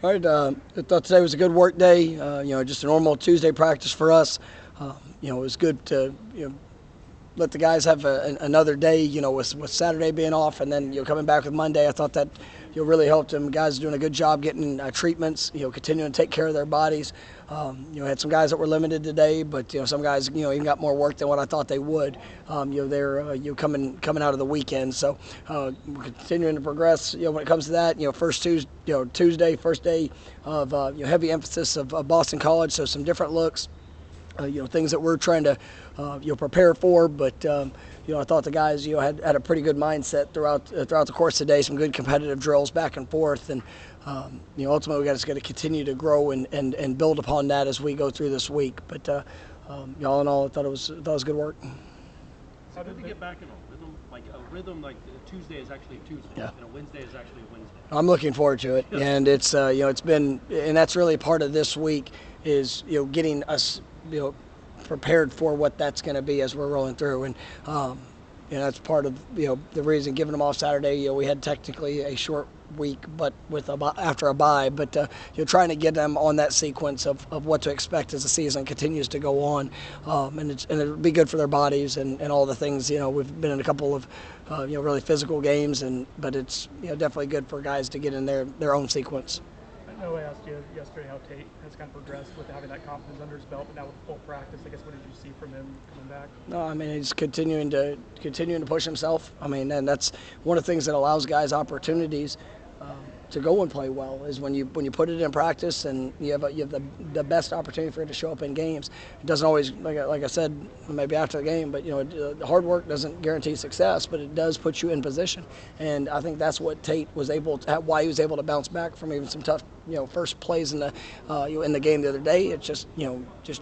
All right, I thought today was a good work day. Just a normal Tuesday practice for us. It was good to let the guys have another day. With Saturday being off, and then coming back with Monday. I thought that really helped them. Guys doing a good job getting treatments. Continuing to take care of their bodies. Had some guys that were limited today, but some guys even got more work than what I thought they would. They're coming out of the weekend, so we're continuing to progress. When it comes to that, first Tuesday, first day of heavy emphasis of Boston College, so some different looks. Things that we're trying to prepare for, but I thought the guys had a pretty good mindset throughout the course of the day. Some good competitive drills back and forth, and ultimately we just got to continue to grow and build upon that as we go through this week. But all in all, I thought it was good work. How did we get back in a rhythm like Tuesday is actually a Tuesday, and a Wednesday is actually a Wednesday? I'm looking forward to it, and it's it's been, and that's really part of this week is getting us prepared for what that's going to be as we're rolling through, and that's part of the reason giving them off Saturday. We had technically a short week, but after a bye, but trying to get them on that sequence of what to expect as the season continues to go on, and it'll be good for their bodies and all the things. We've been in a couple of really physical games, but it's definitely good for guys to get in their own sequence. I know I asked you yesterday how Tate has kind of progressed with having that confidence under his belt, but now with full practice, I guess what did you see from him coming back? No, he's continuing to push himself. And that's one of the things that allows guys opportunities to go and play well is when you put it in practice and you have the best opportunity for it to show up in games. It doesn't always, like I said, maybe after the game, but the hard work doesn't guarantee success, but it does put you in position. And I think that's what Tate was why he was able to bounce back from even some tough first plays in the game the other day. It's just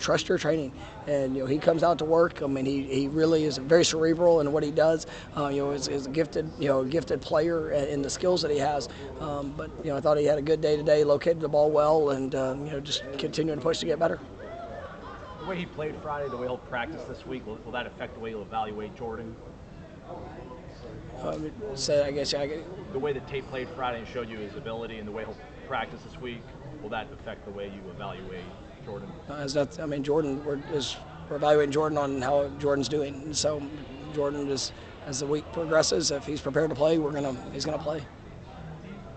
trust your training, and he comes out to work. He really is very cerebral in what he does. Is a gifted player in the skills that he has. But I thought he had a good day today, located the ball well, and just continuing to push to get better. The way he played Friday, the way he'll practice this week, will that affect the way you'll evaluate Jordan? The way that Tate played Friday and showed you his ability, and the way he'll practice this week, will that affect the way you evaluate Jordan? We're evaluating Jordan on how Jordan's doing. And so Jordan is, as the week progresses, if he's prepared to play, he's gonna play.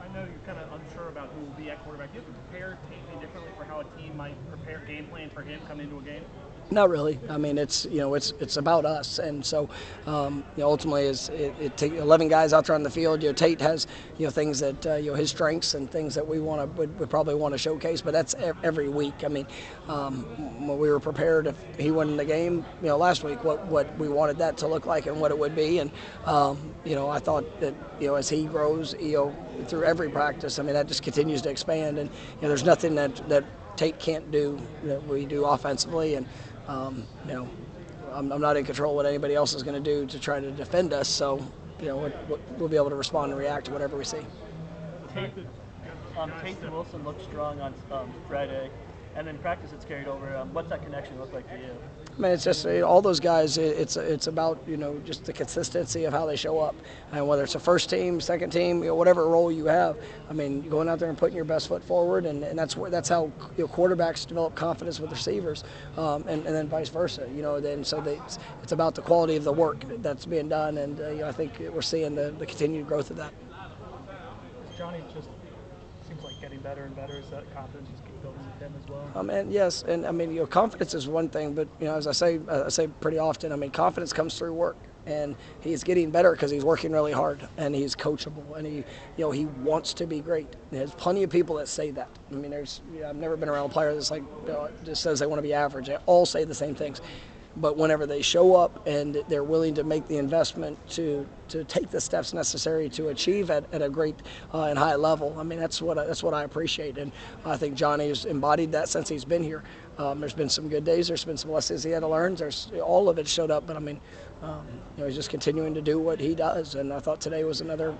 I know you're kind of unsure about who will be at quarterback. Do you have to prepare Tate differently for how a team might prepare game plan for him coming into a game? Not really. It's about us, and so ultimately, it takes 11 guys out there on the field. Tate has things that his strengths and things that we would probably want to showcase, but that's every week. When we were prepared if he won in the game last week, what we wanted that to look like and what it would be, and I thought that as he grows through every practice, that just continues to expand, and there's nothing that Tate can't do that we do offensively, and I'm not in control of what anybody else is going to do to try to defend us, so we'll be able to respond and react to whatever we see. Tate and Wilson looked strong on Friday, and in practice it's carried over. What's that connection look like for you? It's just all those guys. It's about just the consistency of how they show up, and whether it's a first team, second team, whatever role you have. Going out there and putting your best foot forward, and that's how quarterbacks develop confidence with receivers, and then vice versa. It's about the quality of the work that's being done, and I think we're seeing the continued growth of that. Johnny just seems like getting better and better. Is that confidence just keep building with him as well? Yes, and confidence is one thing, but as I say pretty often, confidence comes through work, and he's getting better because he's working really hard, and he's coachable, and he wants to be great. And there's plenty of people that say that. I've never been around a player that's just says they want to be average. They all say the same things. But whenever they show up and they're willing to make the investment to take the steps necessary to achieve at a great and high level, that's what I appreciate, and I think Johnny's embodied that since he's been here. There's been some good days, there's been some lessons he had to learn. All of it showed up, but he's just continuing to do what he does, and I thought today was another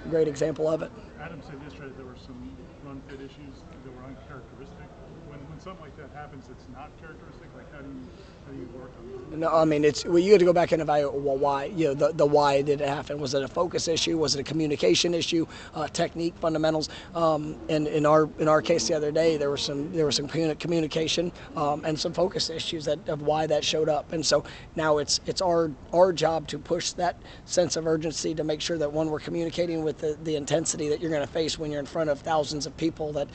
great example of it. Adam said yesterday that there were some run fit issues that were uncharacteristic. When something like that happens, it's not characteristic. Like how do you work on that? No, I mean you have to go back and evaluate why. The why did it happen? Was it a focus issue? Was it a communication issue? Technique, fundamentals. And in our case the other day, there was some communication and some focus issues of why that showed up. And so now it's our job to push that sense of urgency to make sure that we're communicating with the intensity that you're going to face when you're in front of thousands of people. That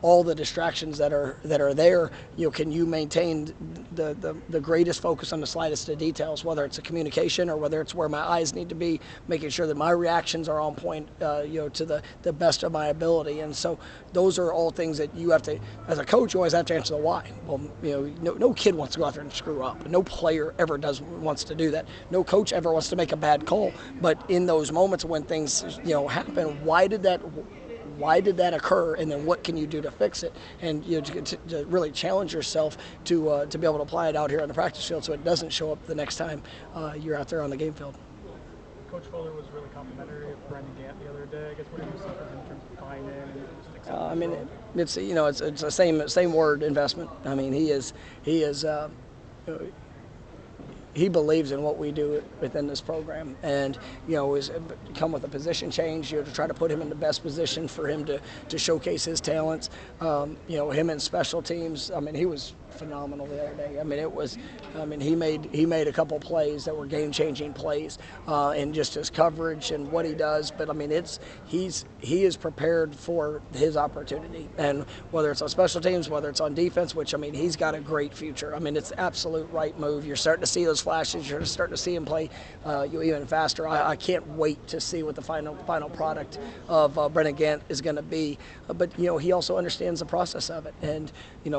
all the distractions that are there, can you maintain the greatest focus on the slightest of details, whether it's a communication or whether it's where my eyes need to be, making sure that my reactions are on point, to the best of my ability. And so those are all things that you have to, as a coach, you always have to answer the why. Well, no kid wants to go out there and screw up. No player ever wants to do that. No coach ever wants to make a bad call. But in those moments when things, happen, why did that occur, and then what can you do to fix it? And to really challenge yourself to be able to apply it out here on the practice field so it doesn't show up the next time you're out there on the game field. Coach Fuller was really complimentary of Brendan Gant the other day. I guess what did you see from him in terms of buying in and just accepting it's the same word, investment. I mean, he believes in what we do within this program, and is come with a position change, to try to put him in the best position for him to showcase his talents. Him in special teams. I mean, he was phenomenal the other day. He made a couple plays that were game-changing plays, and just his coverage and what he does. But he is prepared for his opportunity, and whether it's on special teams, whether it's on defense, which he's got a great future. It's the absolute right move. You're starting to see those flashes. You're starting to see him play even faster. I can't wait to see what the final product of Brendan Gant is going to be. But he also understands the process of it, and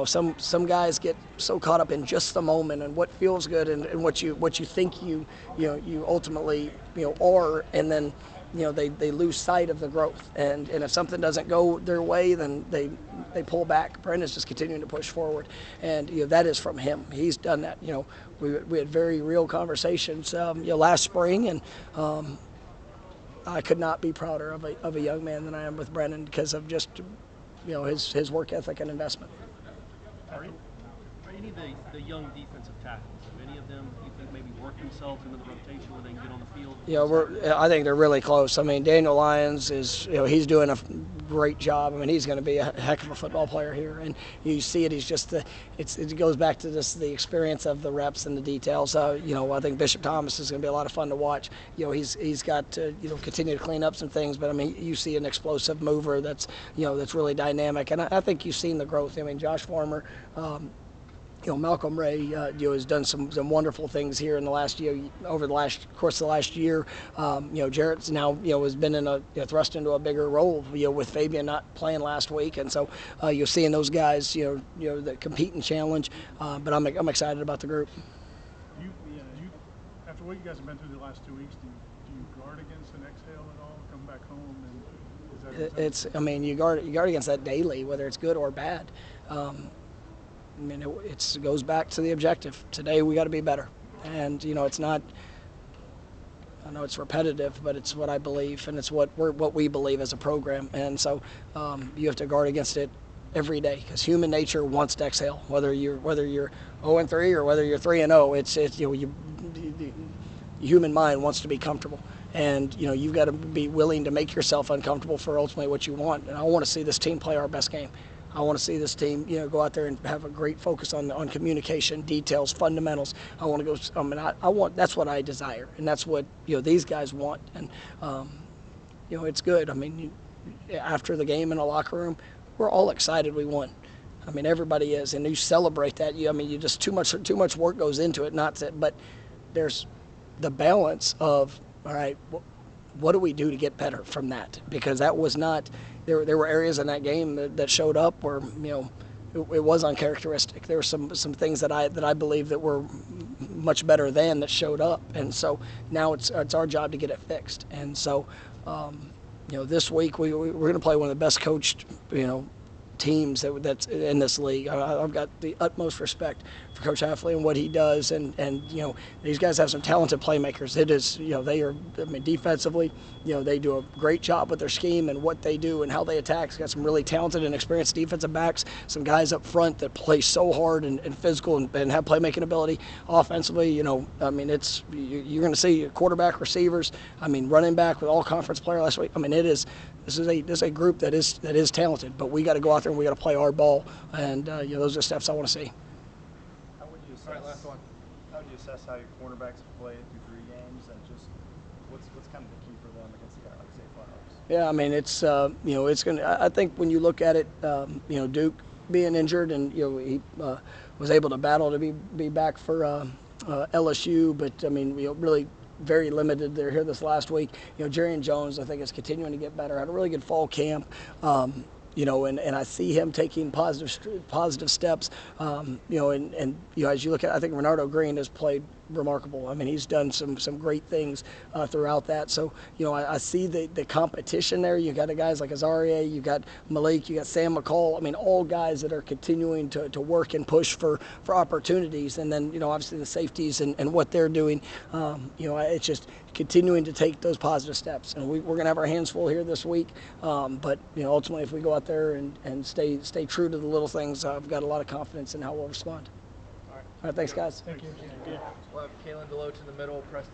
some guys get so caught up in just the moment and what feels good and what you think you ultimately are, and then they lose sight of the growth, and if something doesn't go their way, then they pull back. Brendan's just continuing to push forward, and that is from him. He's done that. We had very real conversations last spring, and I could not be prouder of a young man than I am with Brendan because of just his work ethic and investment. Are any of the young defensive tackles, have any of them you think maybe work themselves into the rotation where they can get on the field? I think they're really close. Daniel Lyons is, he's doing a great job. He's going to be a heck of a football player here, and you see it. He's just it goes back to the experience of the reps and the details. I think Bishop Thomas is going to be a lot of fun to watch. He's got to continue to clean up some things, but you see an explosive mover that's really dynamic, and I think you've seen the growth. Josh Former. Malcolm Ray, has done some wonderful things here in the last year, over the course of the last year. Jarrett's now, has been thrust into a bigger role, with Fabian not playing last week, and so you're seeing those guys, that compete and challenge. But I'm excited about the group. After what you guys have been through the last 2 weeks, do you guard against an exhale at all? Come back home and you guard against that daily, whether it's good or bad. It goes back to the objective. Today we got to be better, and it's not. I know it's repetitive, but it's what I believe, and it's what we believe as a program. And so you have to guard against it every day, because human nature wants to exhale. Whether you're 0-3 or whether you're 3-0, the human mind wants to be comfortable. And you've got to be willing to make yourself uncomfortable for ultimately what you want. And I want to see this team play our best game. I want to see this team, go out there and have a great focus on communication, details, fundamentals. I want to go. That's what I desire, and that's what these guys want. And it's good. After the game in the locker room, we're all excited we won. Everybody is, and you celebrate that. You just too much work goes into it. But there's the balance of, all right, what do we do to get better from that? Because that was not. There were areas in that game that showed up where it was uncharacteristic. There were some things that I believe that were much better than that showed up, and so now it's our job to get it fixed. And so this week we're going to play one of the best coached teams that's in this league. I've got the utmost respect Coach Hafley and what he does, and these guys have some talented playmakers. It is, they are, defensively, they do a great job with their scheme and what they do and how they attack. It's got some really talented and experienced defensive backs, some guys up front that play so hard and physical and have playmaking ability. Offensively, it's, you're going to see quarterback, receivers, running back with all conference player last week. This is a group that is talented, but we got to go out there and we got to play our ball, and those are the steps I want to see. How would you assess? How would you assess how your cornerbacks have played through 3 games, and just what's kind of the key for them against a guy like say Flowers? Yeah, it's gonna. I think when you look at it, Duke being injured, and he was able to battle to be back for LSU, but really very limited. They're here this last week. Jerry and Jones, I think, is continuing to get better. Had a really good fall camp. And I see him taking positive steps. As you look at, I think Renardo Green has played remarkable. He's done some great things throughout that. So, I see the competition there. You got guys like Azaria, you got Malik, you got Sam McCall. All guys that are continuing to work and push for opportunities. And then, obviously the safeties and what they're doing. It's just continuing to take those positive steps. And we're going to have our hands full here this week. But ultimately, if we go out there and stay true to the little things, I've got a lot of confidence in how we'll respond. All right, thanks, guys. Thank you. We'll have Kalen Deloach in the middle, Preston